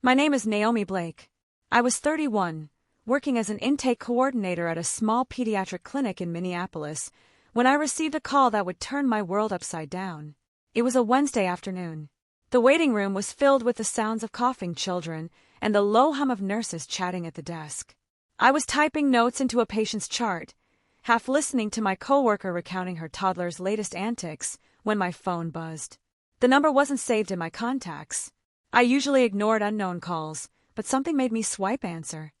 My name is Naomi Blake. I was 31, working as an intake coordinator at a small pediatric clinic in Minneapolis, when I received a call that would turn my world upside down. It was a Wednesday afternoon. The waiting room was filled with the sounds of coughing children and the low hum of nurses chatting at the desk. I was typing notes into a patient's chart, half listening to my coworker recounting her toddler's latest antics, when my phone buzzed. The number wasn't saved in my contacts. I usually ignored unknown calls, but something made me swipe answer.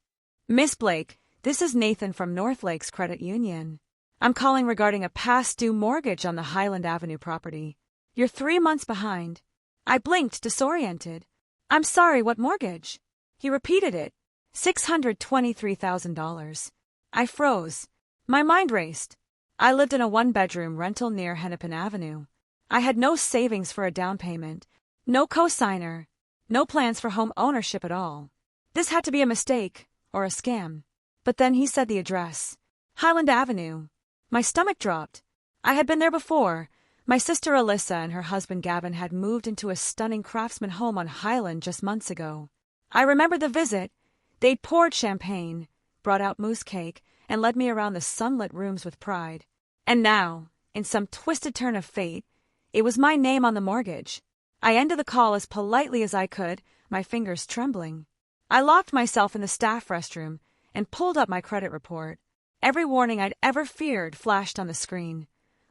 Miss Blake, this is Nathan from North Lakes Credit Union. I'm calling regarding a past due mortgage on the Highland Avenue property. You're 3 months behind. I blinked, disoriented. I'm sorry, what mortgage? He repeated it. $623,000. I froze. My mind raced. I lived in a one-bedroom rental near Hennepin Avenue. I had no savings for a down payment, no cosigner, no plans for home ownership at all. This had to be a mistake, or a scam. But then he said the address. Highland Avenue. My stomach dropped. I had been there before. My sister Alyssa and her husband Gavin had moved into a stunning craftsman home on Highland just months ago. I remembered the visit. They'd poured champagne, brought out mousse cake, and led me around the sunlit rooms with pride. And now, in some twisted turn of fate, it was my name on the mortgage. I ended the call as politely as I could, my fingers trembling. I locked myself in the staff restroom and pulled up my credit report. Every warning I'd ever feared flashed on the screen.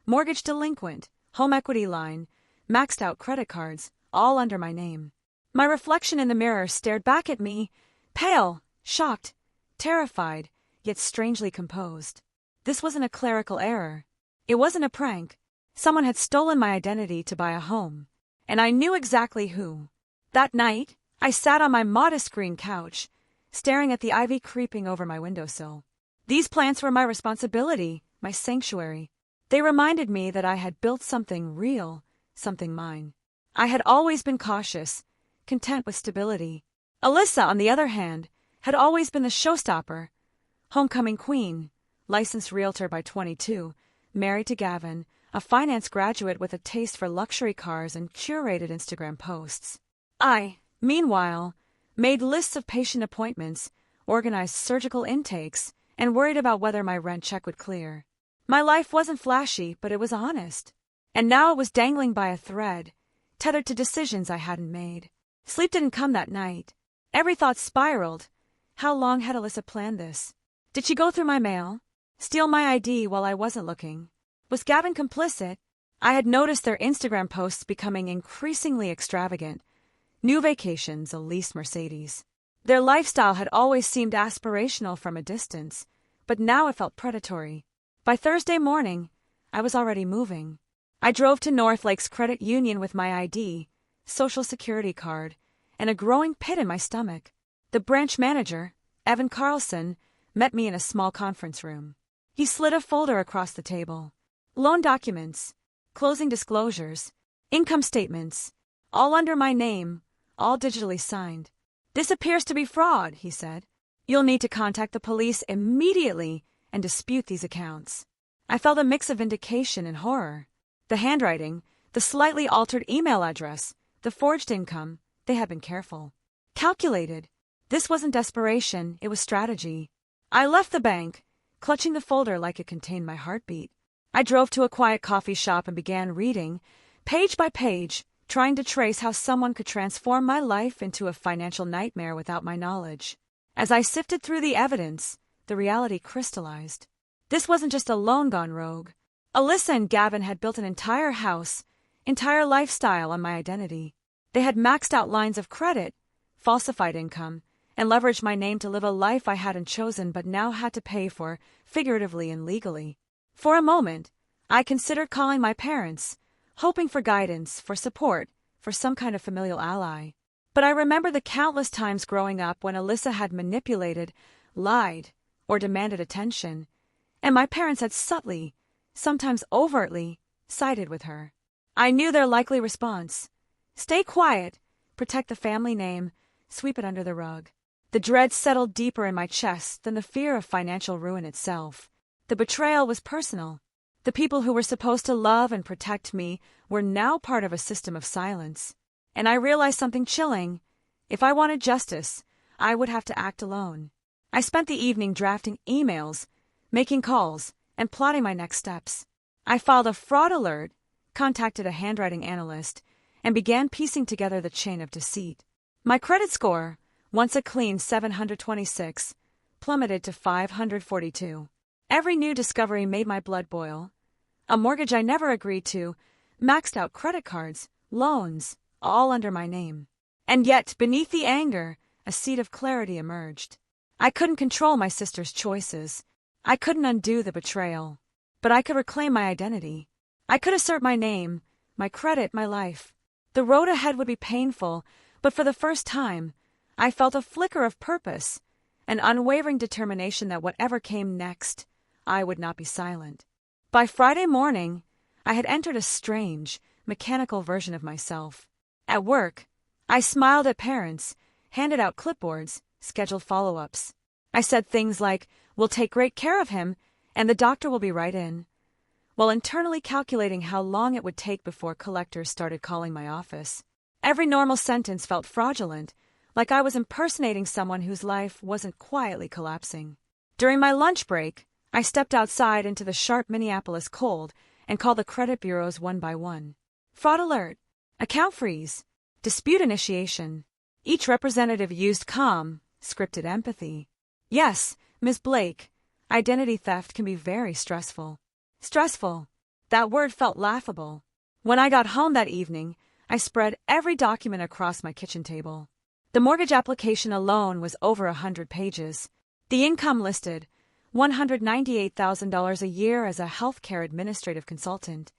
Mortgage delinquent, home equity line, maxed out credit cards, all under my name. My reflection in the mirror stared back at me, pale, shocked, terrified, yet strangely composed. This wasn't a clerical error. It wasn't a prank. Someone had stolen my identity to buy a home. And I knew exactly who. That night, I sat on my modest green couch, staring at the ivy creeping over my windowsill. These plants were my responsibility, my sanctuary. They reminded me that I had built something real, something mine. I had always been cautious, content with stability. Alyssa, on the other hand, had always been the showstopper. Homecoming queen, licensed realtor by 22, married to Gavin, a finance graduate with a taste for luxury cars and curated Instagram posts. I, meanwhile, made lists of patient appointments, organized surgical intakes, and worried about whether my rent check would clear. My life wasn't flashy, but it was honest. And now it was dangling by a thread, tethered to decisions I hadn't made. Sleep didn't come that night. Every thought spiraled. How long had Alyssa planned this? Did she go through my mail? Steal my ID while I wasn't looking? Was Gavin complicit? I had noticed their Instagram posts becoming increasingly extravagant. New vacations, a leased Mercedes. Their lifestyle had always seemed aspirational from a distance, but now it felt predatory. By Thursday morning, I was already moving. I drove to North Lakes Credit Union with my ID, social security card, and a growing pit in my stomach. The branch manager, Evan Carlson, met me in a small conference room. He slid a folder across the table. Loan documents, closing disclosures, income statements, all under my name, all digitally signed. This appears to be fraud, he said. You'll need to contact the police immediately and dispute these accounts. I felt a mix of vindication and horror. The handwriting, the slightly altered email address, the forged income, they had been careful. Calculated. This wasn't desperation, it was strategy. I left the bank, clutching the folder like it contained my heartbeat. I drove to a quiet coffee shop and began reading, page by page, trying to trace how someone could transform my life into a financial nightmare without my knowledge. As I sifted through the evidence, the reality crystallized. This wasn't just a loan gone rogue. Alyssa and Gavin had built an entire house, entire lifestyle on my identity. They had maxed out lines of credit, falsified income, and leveraged my name to live a life I hadn't chosen but now had to pay for, figuratively and legally. For a moment, I considered calling my parents, hoping for guidance, for support, for some kind of familial ally. But I remember the countless times growing up when Alyssa had manipulated, lied, or demanded attention, and my parents had subtly, sometimes overtly, sided with her. I knew their likely response. Stay quiet, protect the family name, sweep it under the rug. The dread settled deeper in my chest than the fear of financial ruin itself. The betrayal was personal. The people who were supposed to love and protect me were now part of a system of silence. And I realized something chilling. If I wanted justice, I would have to act alone. I spent the evening drafting emails, making calls, and plotting my next steps. I filed a fraud alert, contacted a handwriting analyst, and began piecing together the chain of deceit. My credit score, once a clean 726, plummeted to 542. Every new discovery made my blood boil. A mortgage I never agreed to, maxed out credit cards, loans, all under my name. And yet, beneath the anger, a seed of clarity emerged. I couldn't control my sister's choices. I couldn't undo the betrayal. But I could reclaim my identity. I could assert my name, my credit, my life. The road ahead would be painful, but for the first time, I felt a flicker of purpose, an unwavering determination that whatever came next, I would not be silent. By Friday morning, I had entered a strange, mechanical version of myself. At work, I smiled at parents, handed out clipboards, scheduled follow-ups. I said things like, "We'll take great care of him, and the doctor will be right in," while internally calculating how long it would take before collectors started calling my office. Every normal sentence felt fraudulent, like I was impersonating someone whose life wasn't quietly collapsing. During my lunch break, I stepped outside into the sharp Minneapolis cold and called the credit bureaus one by one. Fraud alert, account freeze, dispute initiation. Each representative used calm, scripted empathy. "Yes, Ms. Blake, identity theft can be very stressful." Stressful. That word felt laughable. When I got home that evening, I spread every document across my kitchen table. The mortgage application alone was over 100 pages. The income listed, $198,000 a year as a healthcare administrative consultant.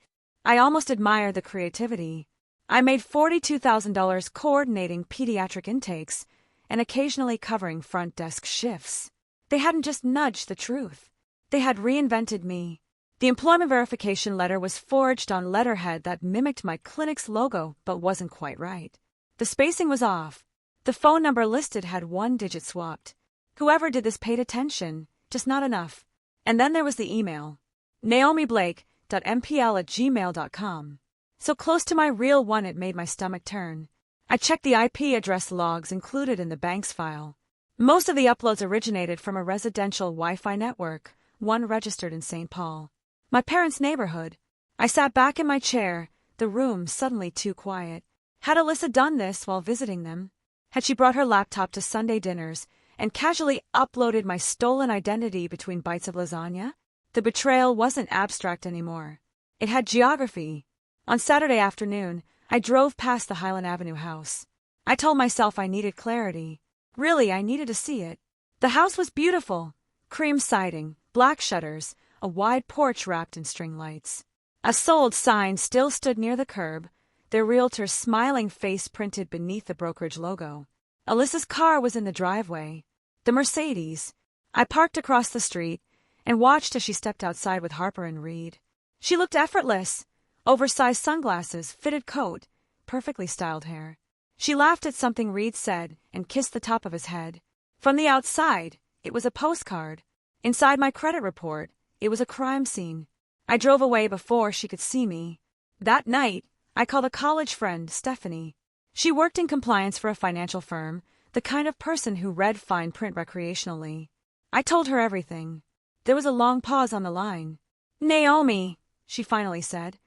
I almost admired the creativity. I made $42,000 coordinating pediatric intakes and occasionally covering front desk shifts. They hadn't just nudged the truth. They had reinvented me. The employment verification letter was forged on letterhead that mimicked my clinic's logo but wasn't quite right. The spacing was off. The phone number listed had one digit swapped. Whoever did this paid attention, just not enough. And then there was the email. naomiblake.mpl@gmail.com. So close to my real one it made my stomach turn. I checked the IP address logs included in the bank's file. Most of the uploads originated from a residential Wi-Fi network, one registered in St. Paul. My parents' neighborhood. I sat back in my chair, the room suddenly too quiet. Had Alyssa done this while visiting them? Had she brought her laptop to Sunday dinners and casually uploaded my stolen identity between bites of lasagna? The betrayal wasn't abstract anymore. It had geography. On Saturday afternoon, I drove past the Highland Avenue house. I told myself I needed clarity. Really, I needed to see it. The house was beautiful. Cream siding, black shutters, a wide porch wrapped in string lights. A sold sign still stood near the curb, their realtor's smiling face printed beneath the brokerage logo. Alyssa's car was in the driveway. The Mercedes. I parked across the street and watched as she stepped outside with Harper and Reed. She looked effortless. Oversized sunglasses, fitted coat, perfectly styled hair. She laughed at something Reed said and kissed the top of his head. From the outside, it was a postcard. Inside my credit report, it was a crime scene. I drove away before she could see me. That night, I called a college friend, Stephanie. She worked in compliance for a financial firm, the kind of person who read fine print recreationally. I told her everything. There was a long pause on the line. "Naomi," she finally said,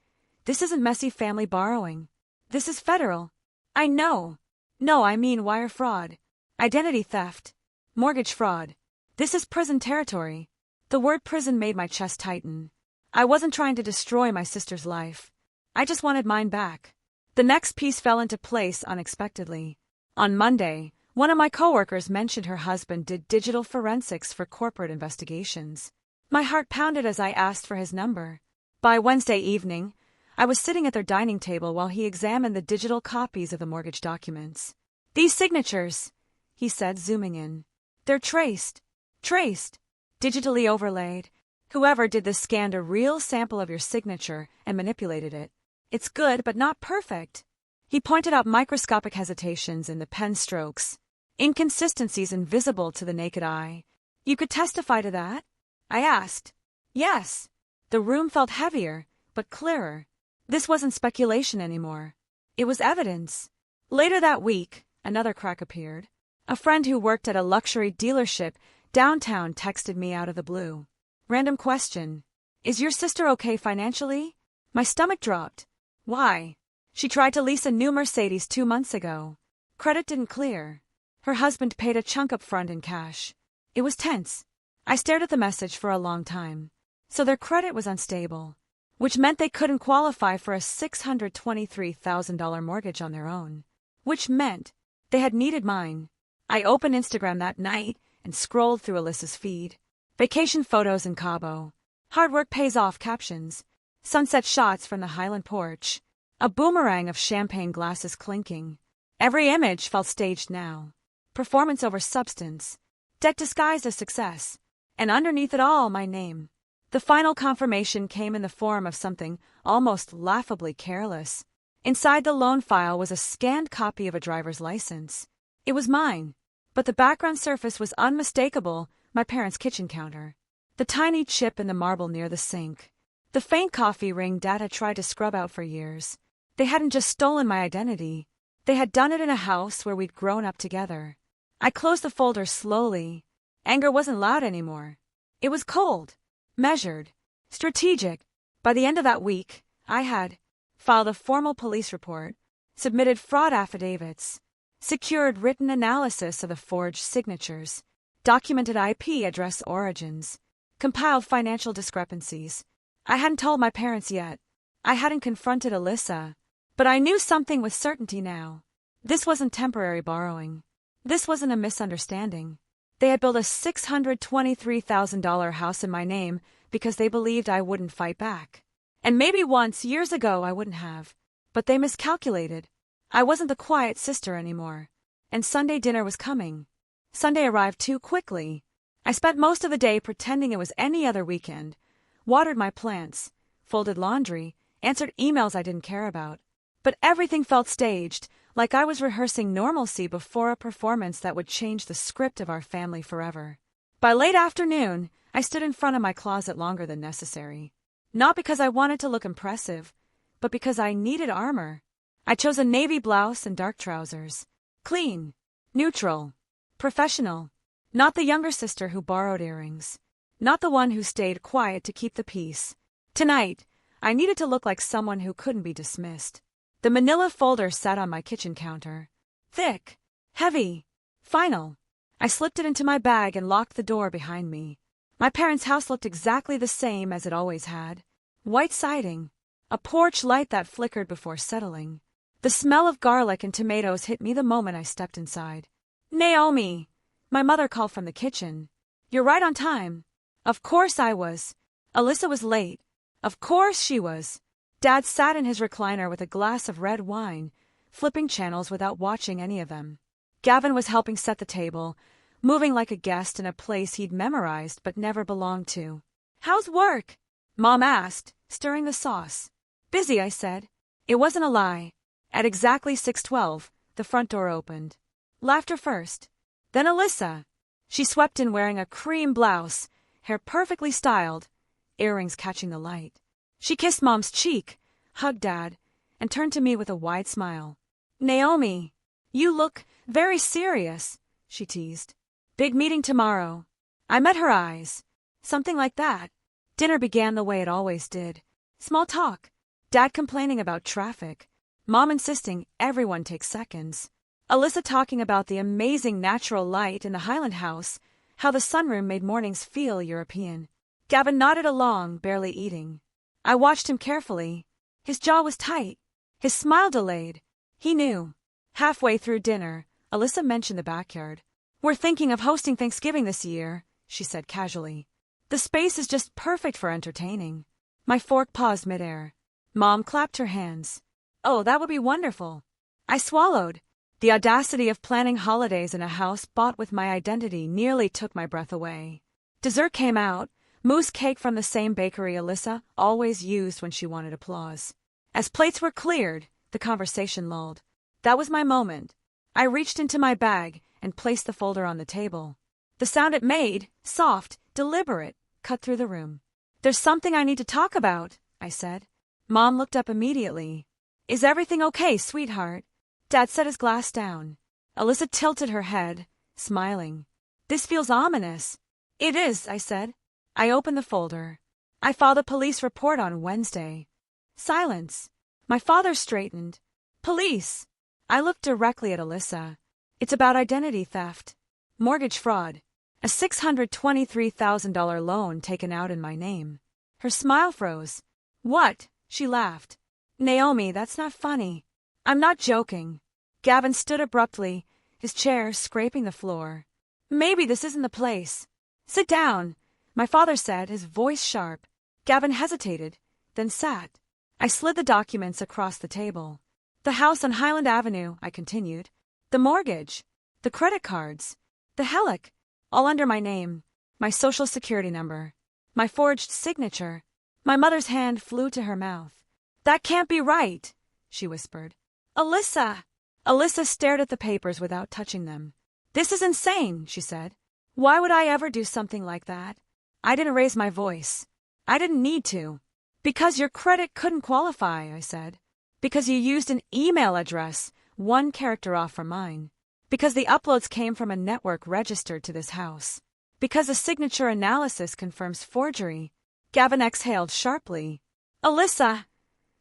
"this isn't messy family borrowing. This is federal." "I know. No, I mean wire fraud. Identity theft. Mortgage fraud. This is prison territory." The word prison made my chest tighten. I wasn't trying to destroy my sister's life. I just wanted mine back. The next piece fell into place unexpectedly. On Monday, one of my coworkers mentioned her husband did digital forensics for corporate investigations. My heart pounded as I asked for his number. By Wednesday evening, I was sitting at their dining table while he examined the digital copies of the mortgage documents. "These signatures," he said, zooming in. "They're traced. Digitally overlaid. Whoever did this scanned a real sample of your signature and manipulated it. It's good, but not perfect." He pointed out microscopic hesitations in the pen strokes, inconsistencies invisible to the naked eye. "You could testify to that?" I asked. "Yes." The room felt heavier, but clearer. This wasn't speculation anymore. It was evidence. Later that week, Another crack appeared. A friend who worked at a luxury dealership downtown texted me out of the blue. Random question. Is your sister okay financially? My stomach dropped. Why? She tried to lease a new Mercedes 2 months ago. Credit didn't clear. Her husband paid a chunk up front in cash. It was tense. I stared at the message for a long time. So their credit was unstable, which meant they couldn't qualify for a $623,000 mortgage on their own, which meant they had needed mine. I opened Instagram that night and scrolled through Alyssa's feed. Vacation photos in Cabo. Hard work pays off captions. Sunset shots from the Highland porch. A boomerang of champagne glasses clinking. Every image felt staged now. Performance over substance. Debt disguised as success. And underneath it all, my name. The final confirmation came in the form of something almost laughably careless. Inside the loan file was a scanned copy of a driver's license. It was mine, but the background surface was unmistakable, my parents' kitchen counter. The tiny chip in the marble near the sink. The faint coffee ring Dad had tried to scrub out for years. They hadn't just stolen my identity. They had done it in a house where we'd grown up together. I closed the folder slowly. Anger wasn't loud anymore. It was cold, measured, strategic. By the end of that week, I had filed a formal police report, submitted fraud affidavits, secured written analysis of the forged signatures, documented IP address origins, compiled financial discrepancies. I hadn't told my parents yet. I hadn't confronted Alyssa. But I knew something with certainty now. This wasn't temporary borrowing. This wasn't a misunderstanding. They had built a $623,000 house in my name because they believed I wouldn't fight back. And maybe once, years ago, I wouldn't have. But they miscalculated. I wasn't the quiet sister anymore. And Sunday dinner was coming. Sunday arrived too quickly. I spent most of the day pretending it was any other weekend. Watered my plants, folded laundry, answered emails I didn't care about. But everything felt staged, like I was rehearsing normalcy before a performance that would change the script of our family forever. By late afternoon, I stood in front of my closet longer than necessary. Not because I wanted to look impressive, but because I needed armor. I chose a navy blouse and dark trousers. Clean, neutral, professional. Not the younger sister who borrowed earrings. Not the one who stayed quiet to keep the peace. Tonight, I needed to look like someone who couldn't be dismissed. The manila folder sat on my kitchen counter. Thick, heavy, final. I slipped it into my bag and locked the door behind me. My parents' house looked exactly the same as it always had. White siding. A porch light that flickered before settling. The smell of garlic and tomatoes hit me the moment I stepped inside. Naomi! My mother called from the kitchen. You're right on time. Of course I was. Alyssa was late. Of course she was. Dad sat in his recliner with a glass of red wine, flipping channels without watching any of them. Gavin was helping set the table, moving like a guest in a place he'd memorized but never belonged to. How's work? Mom asked, stirring the sauce. Busy, I said. It wasn't a lie. At exactly 6:12, the front door opened. Laughter first. Then Alyssa. She swept in wearing a cream blouse, hair perfectly styled, earrings catching the light. She kissed Mom's cheek, hugged Dad, and turned to me with a wide smile. Naomi, you look very serious, she teased. Big meeting tomorrow. I met her eyes. Something like that. Dinner began the way it always did. Small talk. Dad complaining about traffic. Mom insisting everyone takes seconds. Alyssa talking about the amazing natural light in the Highland house, how the sunroom made mornings feel European. Gavin nodded along, barely eating. I watched him carefully. His jaw was tight, his smile delayed. He knew. Halfway through dinner, Alyssa mentioned the backyard. We're thinking of hosting Thanksgiving this year, she said casually. The space is just perfect for entertaining. My fork paused midair. Mom clapped her hands. Oh, that would be wonderful. I swallowed. The audacity of planning holidays in a house bought with my identity nearly took my breath away. Dessert came out. Mousse cake from the same bakery Alyssa always used when she wanted applause. As plates were cleared, the conversation lulled. That was my moment. I reached into my bag and placed the folder on the table. The sound it made, soft, deliberate, cut through the room. There's something I need to talk about, I said. Mom looked up immediately. Is everything okay, sweetheart? Dad set his glass down. Alyssa tilted her head, smiling. This feels ominous. It is, I said. I opened the folder. I filed a police report on Wednesday. Silence. My father straightened. Police. I looked directly at Alyssa. It's about identity theft. Mortgage fraud. A $623,000 loan taken out in my name. Her smile froze. What? She laughed. Naomi, that's not funny. I'm not joking. Gavin stood abruptly, his chair scraping the floor. Maybe this isn't the place. Sit down, my father said, his voice sharp. Gavin hesitated, then sat. I slid the documents across the table. The house on Highland Avenue, I continued. The mortgage. The credit cards. The helic. All under my name. My social security number. My forged signature. My mother's hand flew to her mouth. That can't be right, she whispered. Alyssa! Alyssa stared at the papers without touching them. This is insane, she said. Why would I ever do something like that? I didn't raise my voice. I didn't need to. Because your credit couldn't qualify, I said. Because you used an email address, one character off from mine. Because the uploads came from a network registered to this house. Because a signature analysis confirms forgery. Gavin exhaled sharply. Alyssa!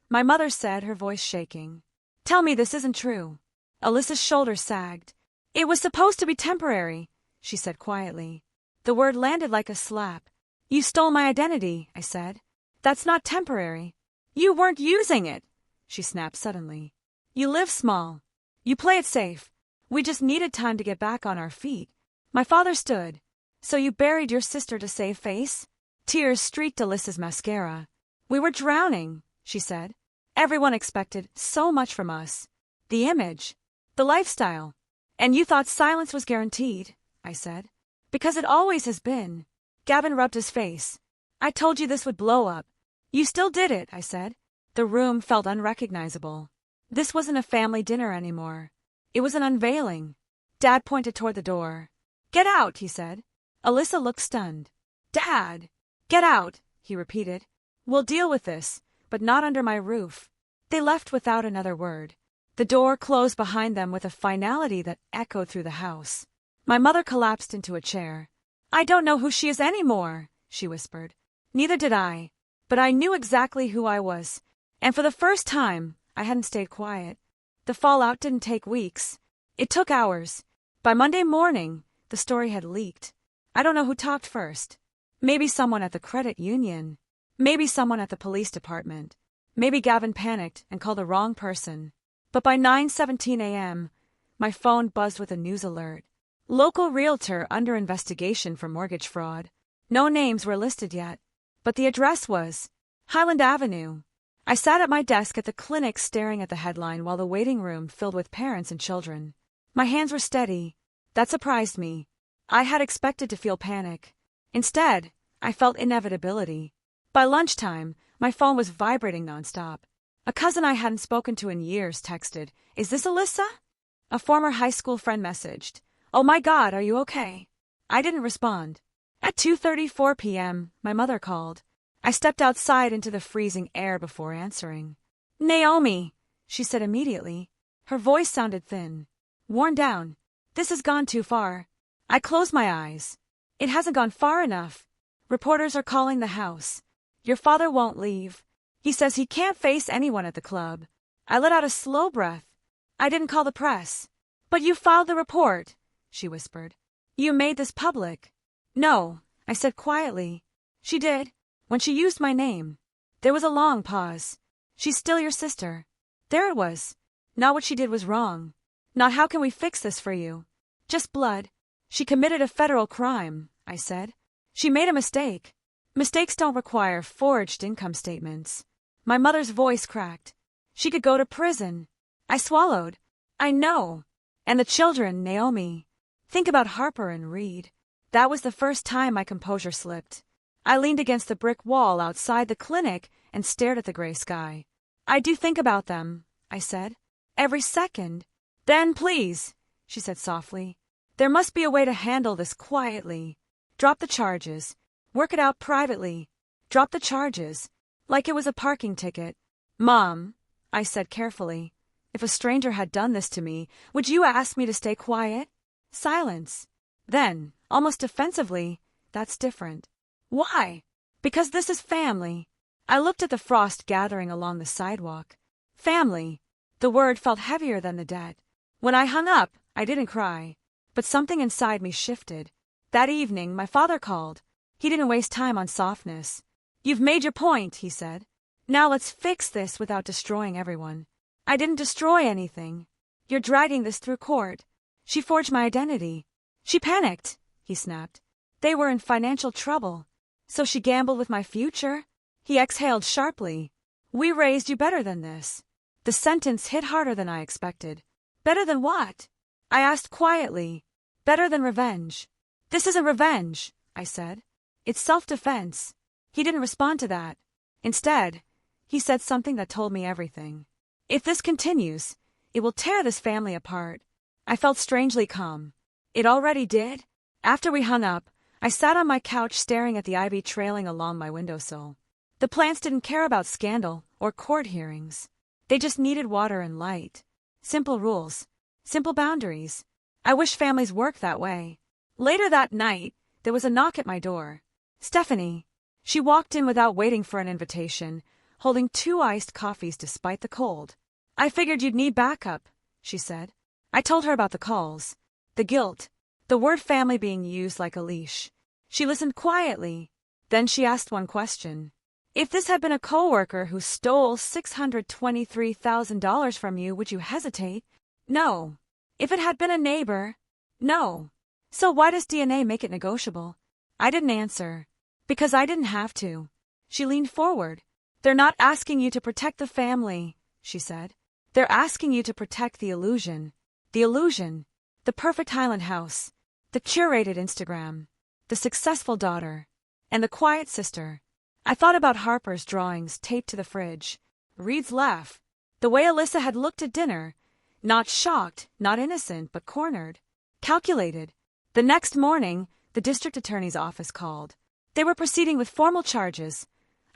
My mother said, her voice shaking. Tell me this isn't true. Alyssa's shoulders sagged. It was supposed to be temporary, she said quietly. The word landed like a slap. You stole my identity, I said. That's not temporary. You weren't using it, she snapped suddenly. You live small. You play it safe. We just needed time to get back on our feet. My father stood. So you buried your sister to save face? Tears streaked Alyssa's mascara. We were drowning, she said. Everyone expected so much from us. The image. The lifestyle. And you thought silence was guaranteed, I said. Because it always has been. Gavin rubbed his face. I told you this would blow up. You still did it, I said. The room felt unrecognizable. This wasn't a family dinner anymore. It was an unveiling. Dad pointed toward the door. Get out, he said. Alyssa looked stunned. Dad! Get out, he repeated. We'll deal with this, but not under my roof. They left without another word. The door closed behind them with a finality that echoed through the house. My mother collapsed into a chair. I don't know who she is anymore, she whispered. Neither did I. But I knew exactly who I was. And for the first time, I hadn't stayed quiet. The fallout didn't take weeks. It took hours. By Monday morning, the story had leaked. I don't know who talked first. Maybe someone at the credit union. Maybe someone at the police department. Maybe Gavin panicked and called the wrong person. But by 9:17 a.m., my phone buzzed with a news alert. Local realtor under investigation for mortgage fraud. No names were listed yet, but the address was Highland Avenue. I sat at my desk at the clinic staring at the headline while the waiting room filled with parents and children. My hands were steady. That surprised me. I had expected to feel panic. Instead, I felt inevitability. By lunchtime, my phone was vibrating nonstop. A cousin I hadn't spoken to in years texted, Is this Alyssa? A former high school friend messaged, Oh my God, are you okay? I didn't respond. At 2:34 p.m., my mother called. I stepped outside into the freezing air before answering. Naomi, she said immediately. Her voice sounded thin. Worn down. This has gone too far. I closed my eyes. It hasn't gone far enough. Reporters are calling the house. Your father won't leave. He says he can't face anyone at the club. I let out a slow breath. I didn't call the press. But you filed the report, she whispered. You made this public. No, I said quietly. She did, when she used my name. There was a long pause. She's still your sister. There it was. Not what she did was wrong. Not how can we fix this for you. Just blood. She committed a federal crime, I said. She made a mistake. Mistakes don't require forged income statements. My mother's voice cracked. She could go to prison. I swallowed. I know. And the children, Naomi. Think about Harper and Reed. That was the first time my composure slipped. I leaned against the brick wall outside the clinic and stared at the gray sky. I do think about them, I said. Every second. Then please, she said softly. There must be a way to handle this quietly. Drop the charges. Work it out privately. Drop the charges. Like it was a parking ticket. Mom, I said carefully. If a stranger had done this to me, would you ask me to stay quiet? Silence. Then, almost defensively, that's different. Why? Because this is family. I looked at the frost gathering along the sidewalk. Family. The word felt heavier than the debt. When I hung up, I didn't cry. But something inside me shifted. That evening, my father called. He didn't waste time on softness. You've made your point, he said. Now let's fix this without destroying everyone. I didn't destroy anything. You're dragging this through court. She forged my identity. She panicked, he snapped. They were in financial trouble. So she gambled with my future? He exhaled sharply. We raised you better than this. The sentence hit harder than I expected. Better than what? I asked quietly. Better than revenge. This isn't revenge, I said. It's self-defense. He didn't respond to that. Instead, he said something that told me everything. If this continues, it will tear this family apart. I felt strangely calm. It already did. After we hung up, I sat on my couch staring at the ivy trailing along my windowsill. The plants didn't care about scandal or court hearings. They just needed water and light. Simple rules. Simple boundaries. I wish families worked that way. Later that night, there was a knock at my door. Stephanie. She walked in without waiting for an invitation, holding 2 iced coffees despite the cold. I figured you'd need backup, she said. I told her about the calls, the guilt, the word family being used like a leash. She listened quietly. Then she asked one question. If this had been a coworker who stole $623,000 from you, would you hesitate? No. If it had been a neighbor? No. So why does DNA make it negotiable? I didn't answer. Because I didn't have to. She leaned forward. They're not asking you to protect the family, she said. They're asking you to protect the illusion. The illusion. The perfect Highland house. The curated Instagram. The successful daughter. And the quiet sister. I thought about Harper's drawings taped to the fridge. Reed's laugh. The way Alyssa had looked at dinner. Not shocked, not innocent, but cornered. Calculated. The next morning, the district attorney's office called. They were proceeding with formal charges.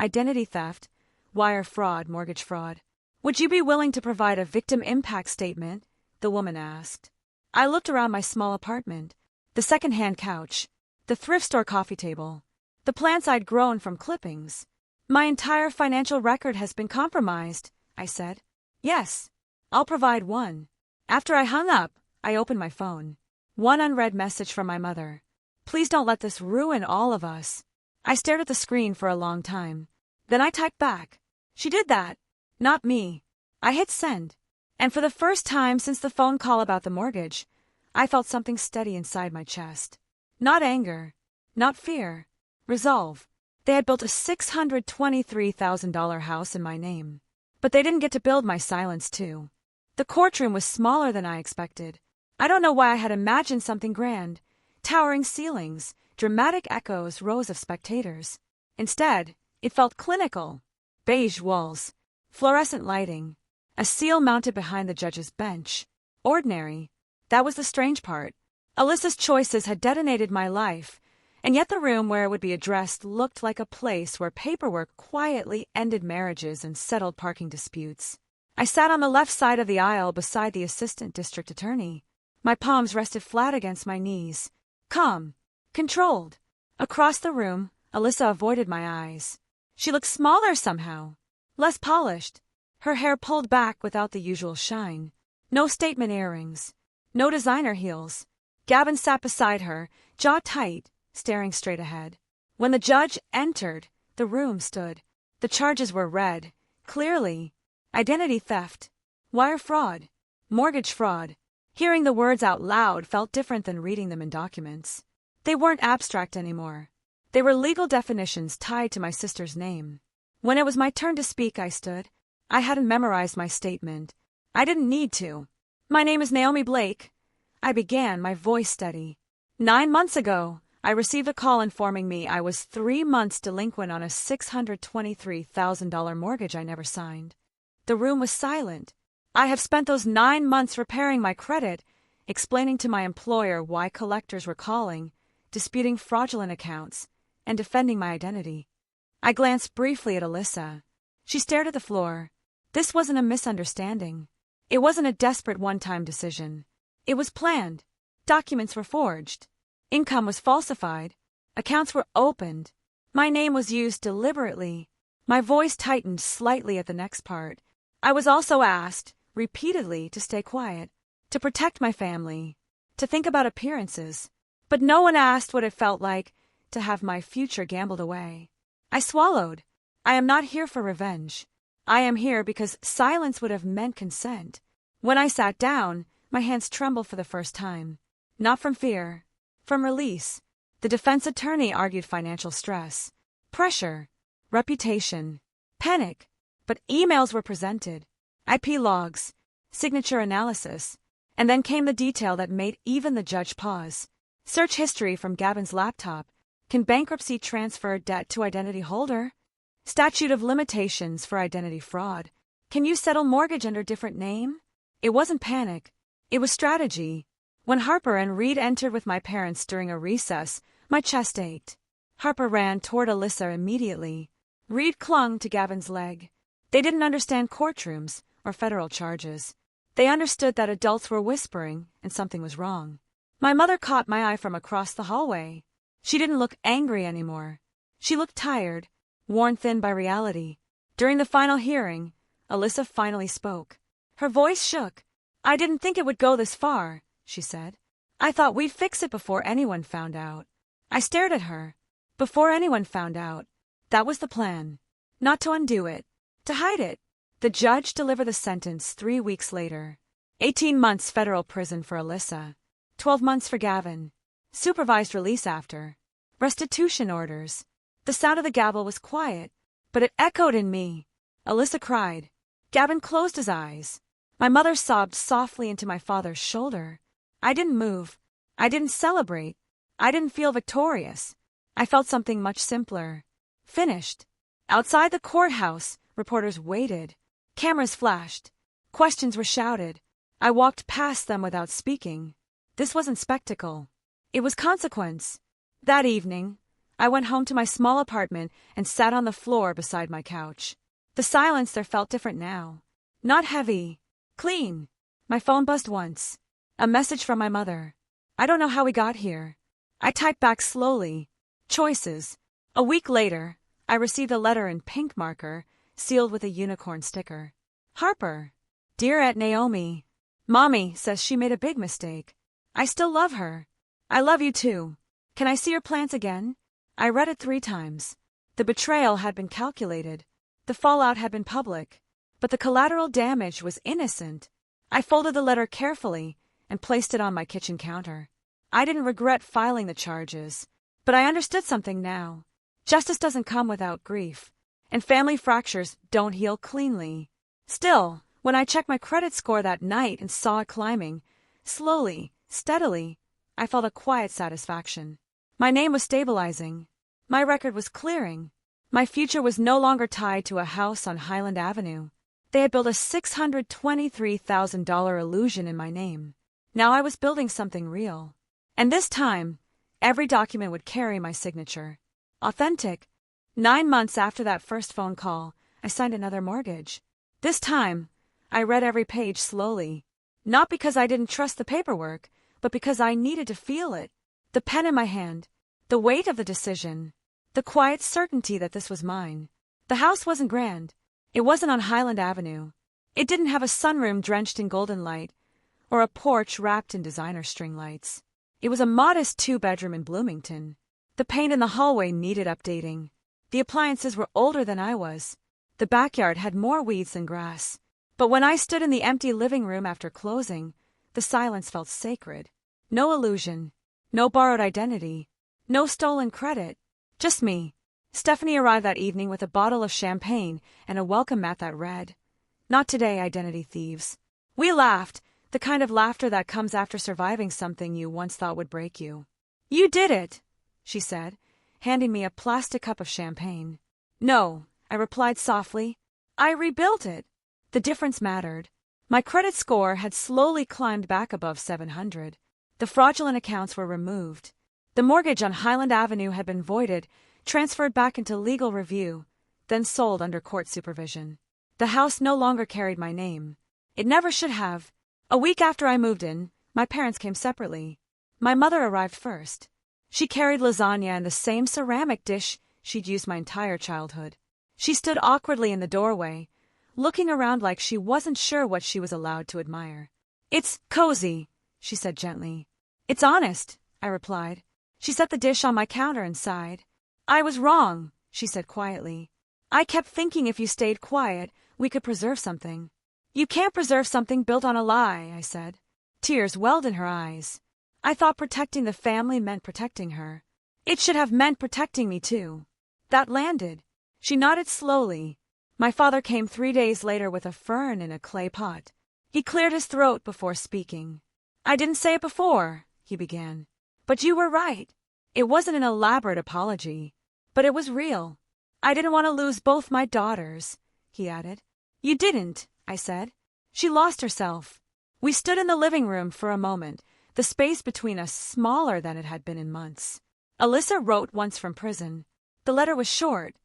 Identity theft, wire fraud, mortgage fraud. Would you be willing to provide a victim impact statement? The woman asked. I looked around my small apartment. The second-hand couch. The thrift store coffee table. The plants I'd grown from clippings. My entire financial record has been compromised, I said. Yes, I'll provide one. After I hung up, I opened my phone. One unread message from my mother. Please don't let this ruin all of us. I stared at the screen for a long time. Then I typed back. She did that. Not me. I hit send. And for the first time since the phone call about the mortgage, I felt something steady inside my chest. Not anger. Not fear. Resolve. They had built a $623,000 house in my name. But they didn't get to build my silence too. The courtroom was smaller than I expected. I don't know why I had imagined something grand. Towering ceilings, dramatic echoes, rows of spectators. Instead, it felt clinical. Beige walls, fluorescent lighting, a seal mounted behind the judge's bench. Ordinary. That was the strange part. Alyssa's choices had detonated my life, and yet the room where it would be addressed looked like a place where paperwork quietly ended marriages and settled parking disputes. I sat on the left side of the aisle beside the assistant district attorney. My palms rested flat against my knees. Calm. Controlled. Across the room, Alyssa avoided my eyes. She looked smaller somehow. Less polished. Her hair pulled back without the usual shine. No statement earrings. No designer heels. Gavin sat beside her, jaw tight, staring straight ahead. When the judge entered, the room stood. The charges were read. Clearly. Identity theft. Wire fraud. Mortgage fraud. Hearing the words out loud felt different than reading them in documents. They weren't abstract anymore. They were legal definitions tied to my sister's name. When it was my turn to speak, I stood. I hadn't memorized my statement. I didn't need to. My name is Naomi Blake. I began, my voice steady. 9 months ago, I received a call informing me I was 3 months delinquent on a $623,000 mortgage I never signed. The room was silent. I have spent those 9 months repairing my credit, explaining to my employer why collectors were calling, disputing fraudulent accounts, and defending my identity. I glanced briefly at Alyssa. She stared at the floor. This wasn't a misunderstanding. It wasn't a desperate one-time decision. It was planned. Documents were forged. Income was falsified. Accounts were opened. My name was used deliberately. My voice tightened slightly at the next part. I was also asked, repeatedly, to stay quiet, to protect my family, to think about appearances. But no one asked what it felt like to have my future gambled away. I swallowed. I am not here for revenge. I am here because silence would have meant consent. When I sat down, my hands trembled for the first time. Not from fear, from release. The defense attorney argued financial stress, pressure, reputation, panic. But emails were presented, IP logs, signature analysis, and then came the detail that made even the judge pause. Search history from Gavin's laptop. Can bankruptcy transfer debt to identity holder? Statute of limitations for identity fraud. Can you settle mortgage under different name? It wasn't panic. It was strategy. When Harper and Reed entered with my parents during a recess, my chest ached. Harper ran toward Alyssa immediately. Reed clung to Gavin's leg. They didn't understand courtrooms or federal charges. They understood that adults were whispering and something was wrong. My mother caught my eye from across the hallway. She didn't look angry anymore. She looked tired, worn thin by reality. During the final hearing, Alyssa finally spoke. Her voice shook. I didn't think it would go this far, she said. I thought we'd fix it before anyone found out. I stared at her. Before anyone found out. That was the plan. Not to undo it. To hide it. The judge delivered the sentence 3 weeks later. 18 months federal prison for Alyssa. 12 months for Gavin. Supervised release after. Restitution orders. The sound of the gavel was quiet, but it echoed in me. Alyssa cried. Gavin closed his eyes. My mother sobbed softly into my father's shoulder. I didn't move. I didn't celebrate. I didn't feel victorious. I felt something much simpler. Finished. Outside the courthouse, reporters waited. Cameras flashed. Questions were shouted. I walked past them without speaking. This wasn't spectacle. It was consequence. That evening, I went home to my small apartment and sat on the floor beside my couch. The silence there felt different now. Not heavy. Clean. My phone buzzed once. A message from my mother. I don't know how we got here. I typed back slowly. Choices. A week later, I received a letter in pink marker, sealed with a unicorn sticker. Harper. Dear Aunt Naomi. Mommy says she made a big mistake. I still love her. I love you too. Can I see your plans again? I read it 3 times. The betrayal had been calculated. The fallout had been public. But the collateral damage was innocent. I folded the letter carefully and placed it on my kitchen counter. I didn't regret filing the charges, but I understood something now. Justice doesn't come without grief, and family fractures don't heal cleanly. Still, when I checked my credit score that night and saw it climbing, slowly, steadily, I felt a quiet satisfaction. My name was stabilizing. My record was clearing. My future was no longer tied to a house on Highland Avenue. They had built a $623,000 illusion in my name. Now I was building something real. And this time, every document would carry my signature. Authentic. 9 months after that first phone call, I signed another mortgage. This time, I read every page slowly. Not because I didn't trust the paperwork, but because I needed to feel it. The pen in my hand. The weight of the decision. The quiet certainty that this was mine. The house wasn't grand. It wasn't on Highland Avenue. It didn't have a sunroom drenched in golden light, or a porch wrapped in designer string lights. It was a modest 2-bedroom in Bloomington. The paint in the hallway needed updating. The appliances were older than I was. The backyard had more weeds than grass. But when I stood in the empty living room after closing, the silence felt sacred. No illusion. No borrowed identity. No stolen credit. Just me. Stephanie arrived that evening with a bottle of champagne and a welcome mat that read, "Not today, identity thieves." We laughed, the kind of laughter that comes after surviving something you once thought would break you. "You did it," she said, handing me a plastic cup of champagne. "No," I replied softly. "I rebuilt it." The difference mattered. My credit score had slowly climbed back above 700. The fraudulent accounts were removed. The mortgage on Highland Avenue had been voided, transferred back into legal review, then sold under court supervision. The house no longer carried my name. It never should have. A week after I moved in, my parents came separately. My mother arrived first. She carried lasagna in the same ceramic dish she'd used my entire childhood. She stood awkwardly in the doorway, looking around like she wasn't sure what she was allowed to admire. "It's cozy," she said gently. "It's honest," I replied. She set the dish on my counter and sighed. "I was wrong," she said quietly. "I kept thinking if you stayed quiet, we could preserve something." "You can't preserve something built on a lie," I said. Tears welled in her eyes. I thought protecting the family meant protecting her. It should have meant protecting me too. That landed. She nodded slowly. My father came 3 days later with a fern in a clay pot. He cleared his throat before speaking. "I didn't say it before," he began. "But you were right. It wasn't an elaborate apology. But it was real. I didn't want to lose both my daughters," he added. "You didn't," I said. She lost herself. We stood in the living room for a moment, the space between us smaller than it had been in months. "Alyssa wrote once from prison. The letter was short.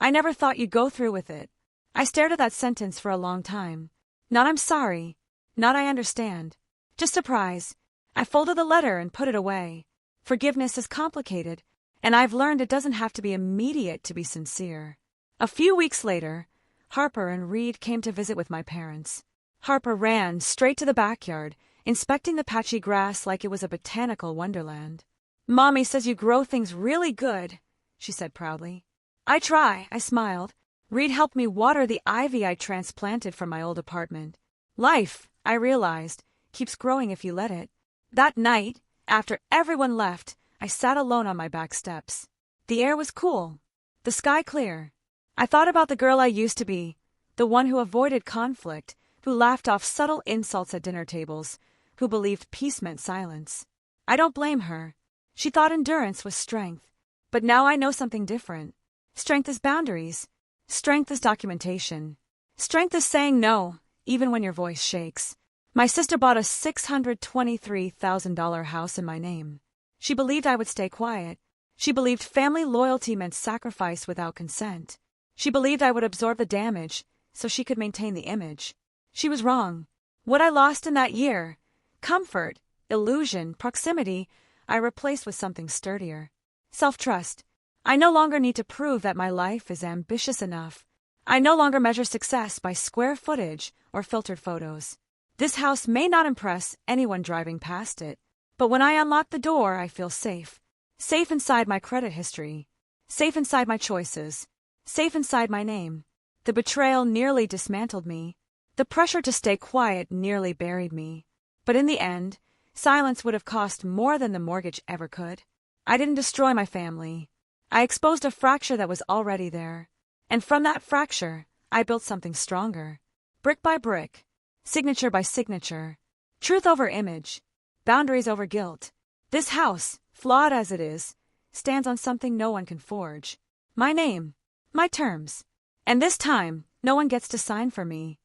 I never thought you'd go through with it." I stared at that sentence for a long time. Not "I'm sorry," not "I understand." Just surprise. I folded the letter and put it away. Forgiveness is complicated, and I've learned it doesn't have to be immediate to be sincere. A few weeks later, Harper and Reed came to visit with my parents. Harper ran straight to the backyard, inspecting the patchy grass like it was a botanical wonderland. "Mommy says you grow things really good," she said proudly. "I try," I smiled. Reed helped me water the ivy I transplanted from my old apartment. Life, I realized, keeps growing if you let it. That night, after everyone left, I sat alone on my back steps. The air was cool, the sky clear. I thought about the girl I used to be, the one who avoided conflict, who laughed off subtle insults at dinner tables, who believed peace meant silence. I don't blame her. She thought endurance was strength. But now I know something different. Strength is boundaries. Strength is documentation. Strength is saying no, even when your voice shakes. My sister bought a $623,000 house in my name. She believed I would stay quiet. She believed family loyalty meant sacrifice without consent. She believed I would absorb the damage so she could maintain the image. She was wrong. What I lost in that year, comfort, illusion, proximity, I replaced with something sturdier. Self-trust. I no longer need to prove that my life is ambitious enough. I no longer measure success by square footage or filtered photos. This house may not impress anyone driving past it, but when I unlock the door, I feel safe. Safe inside my credit history. Safe inside my choices. Safe inside my name. The betrayal nearly dismantled me. The pressure to stay quiet nearly buried me. But in the end, silence would have cost more than the mortgage ever could. I didn't destroy my family. I exposed a fracture that was already there. And from that fracture, I built something stronger. Brick by brick. Signature by signature. Truth over image. Boundaries over guilt. This house, flawed as it is, stands on something no one can forge. My name. My terms. And this time, no one gets to sign for me.